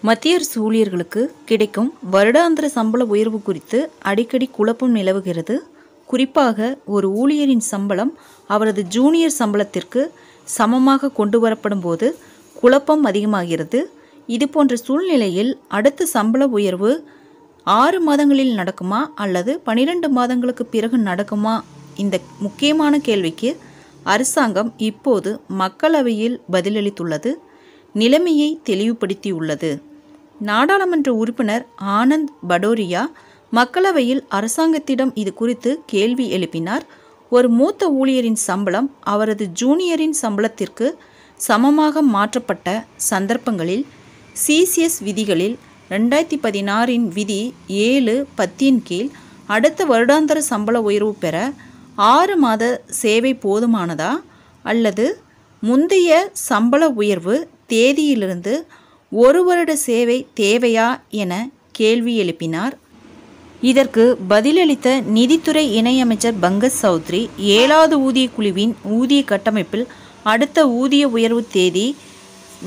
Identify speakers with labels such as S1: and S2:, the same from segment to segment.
S1: மத்திய அரசு ஊழியர்களுக்கு கிடைக்கும் வருடாந்திர சம்பள உயர்வு குறித்து அடிக்கடி குழப்பம் நிலவுகிறது. குறிப்பாக ஒரு ஊழியரின் சம்பளம் அவரது ஜூனியர் சம்பளத்திற்கு சமமாக கொண்டு வரப்படும் போது குழப்பம் அதிகமாகிறது. இதுபோன்ற சூழ்நிலையில் அடுத்த சம்பள உயர்வு 6 மாதங்களில் நடக்குமா அல்லது 12 மாதங்களுக்கு பிறகு நடக்குமா? இந்த முக்கியமான கேள்விக்கு அரசாங்கம் இப்போது மக்களவையில் பதிலளித்துள்ளது. நிலைமையை தெளிவுபடுத்தியுள்ளது. நாடாளுமன்ற உறுப்பினர் ஆனந்த் படோரியா மக்களவையில் அரசாங்கத்திடம் இது குறித்து கேள்வி எழுப்பினார். ஒரு மூத்த ஊழியரின் சம்பளம் அவரது ஜூனியரின் சம்பளத்திற்கு சமமாக மாற்றப்பட்ட சந்தர்ப்பங்களில் சிசிஎஸ் விதிகளில் 2016 விதி 7(10) கீழ் அடுத்த வருடாந்திர சம்பள உயர்வு பெற 6 மாத சேவை போதுமானதா அல்லது முந்தைய சம்பள உயர்வு தேதியிலிருந்து 1 வருட சேவை தேவையா என கேள்வி எழுப்பினார். இதற்கு பதிலளித்த நிதித்துறை இணையமைச்சர் பங்கஜ் சௌத்ரி 7வது ஊதிய குழுவின் ஊதிய கட்டமைப்பில் அடுத்த ஊதிய உயர்வு தேதி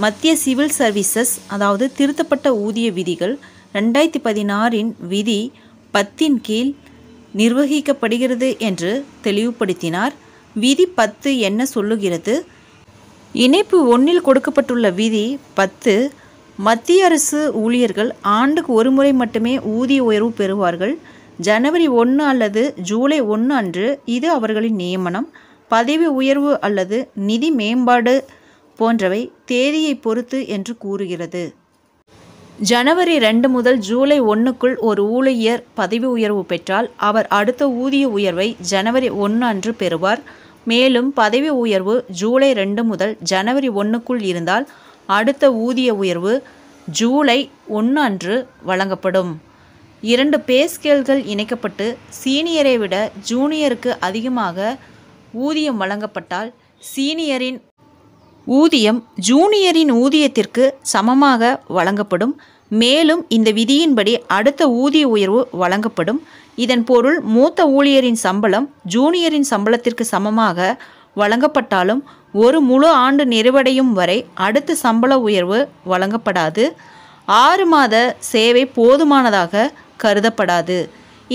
S1: மத்திய சிவில் சர்வீசஸ் அதாவது திருத்தப்பட்ட ஊதிய விதிகள் 2016 விதி 10 கீழ் நிர்வகிக்கப்படுகிறது என்று தெளிவுபடுத்தினார். விதி 10 என்ன சொல்லுகிறது? இணைப்பு 1 கொடுக்கப்பட்டுள்ள விதி 10 மத்திய அரசு ஊழியர்கள் ஆண்டுக்கு ஒரு முறை மட்டுமே ஊதிய உயர்வு பெறுவார்கள். ஜனவரி 1 அல்லது ஜூலை 1 அன்று இது அவர்களின் நியமனம். பதவி உயர்வு அல்லது நிதி மேம்பாடு போன்றவை தேதியை பொறுத்து என்று கூறுகிறது. ஜனவரி 2 முதல் ஜூலை 1க்குள் ஒரு ஊழியர் பதவி உயர்வு பெற்றால் அவர் அடுத்த ஊதிய உயர்வை ஜனவரி 1 அன்று பெறுவார். மேலும் பதவி உயர்வு ஜூலை 2 முதல் ஜனவரி 1க்குள் இருந்தால் அடுத்த ஊதிய உயர்வு ஜூலை 1 அன்று வழங்கப்படும். 2 பே ஸ்கேல்கள் இணைக்கப்பட்டு சீனியரை விட ஜூனியருக்கு அதிகமாக ஊதியம் வழங்கப்பட்டால் சீனியரின் ஊதியம் ஜூனியரின் ஊதியத்திற்கு சமமாக வழங்கப்படும். மேலும் இந்த விதியின்படி அடுத்த ஊதிய உயர்வு வழங்கப்படும். இதன் பொருள் மூத்த ஊழியரின் சம்பளம் ஜூனியரின் சம்பளத்திற்கு சமமாக வழங்கப்பட்டாலும் ஒரு முழு ஆண்டு நிறைவடையும் வரை அடுத்த சம்பள உயர்வு வழங்கப்படாது. 6 மாத சேவை போதுமானதாக கருதப்படாது.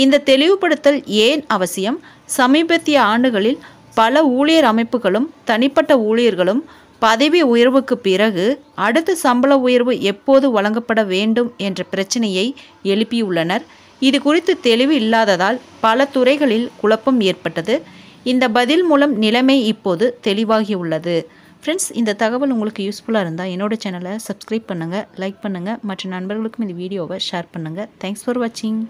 S1: இந்த தெளிவுபடுத்தல் ஏன் அவசியம்? சமீபத்திய ஆண்டுகளில் பல ஊழியர் அமைப்புகளும் தனிப்பட்ட ஊழியர்களும் பதவி உயர்வுக்கு பிறகு அடுத்த சம்பள உயர்வு எப்போது வழங்கப்பட வேண்டும் என்ற பிரச்சனையை எழுப்பியுள்ளனர். இது குறித்து தெளிவு இல்லாததால் பல துறைகளில் குழப்பம் ஏற்பட்டது. இந்த பதில் மூலம் நிலைமை இப்போது தெளிவாகியுள்ளது. ஃப்ரெண்ட்ஸ், இந்த தகவல் உங்களுக்கு யூஸ்ஃபுல்லாக இருந்தால் என்னோட சேனலை சப்ஸ்கிரைப் பண்ணுங்கள், லைக் பண்ணுங்கள், மற்ற நண்பர்களுக்கும் இந்த வீடியோவை ஷேர் பண்ணுங்கள். தேங்க்ஸ் ஃபார் வாட்சிங்.